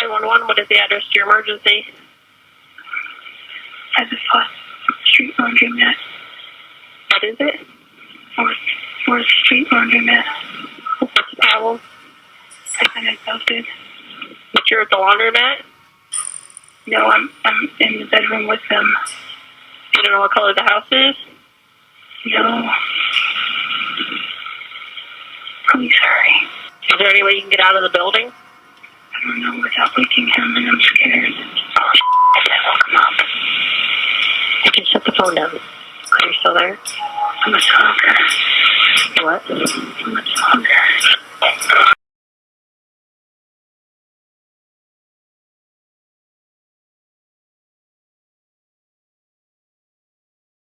911, what is the address to your emergency? 7 Street Laundromat. What is it? 4th Street Laundromat. What's the problem? I've been assaulted. But you're at the laundromat? No, I'm in the bedroom with them. You don't know what color the house is? No. Please hurry. Is there any way you can get out of the building? I don't know without waking him, and I'm scared. Oh, I said woke him up. You can shut the phone down. Are you still there? How much longer? What? How much longer?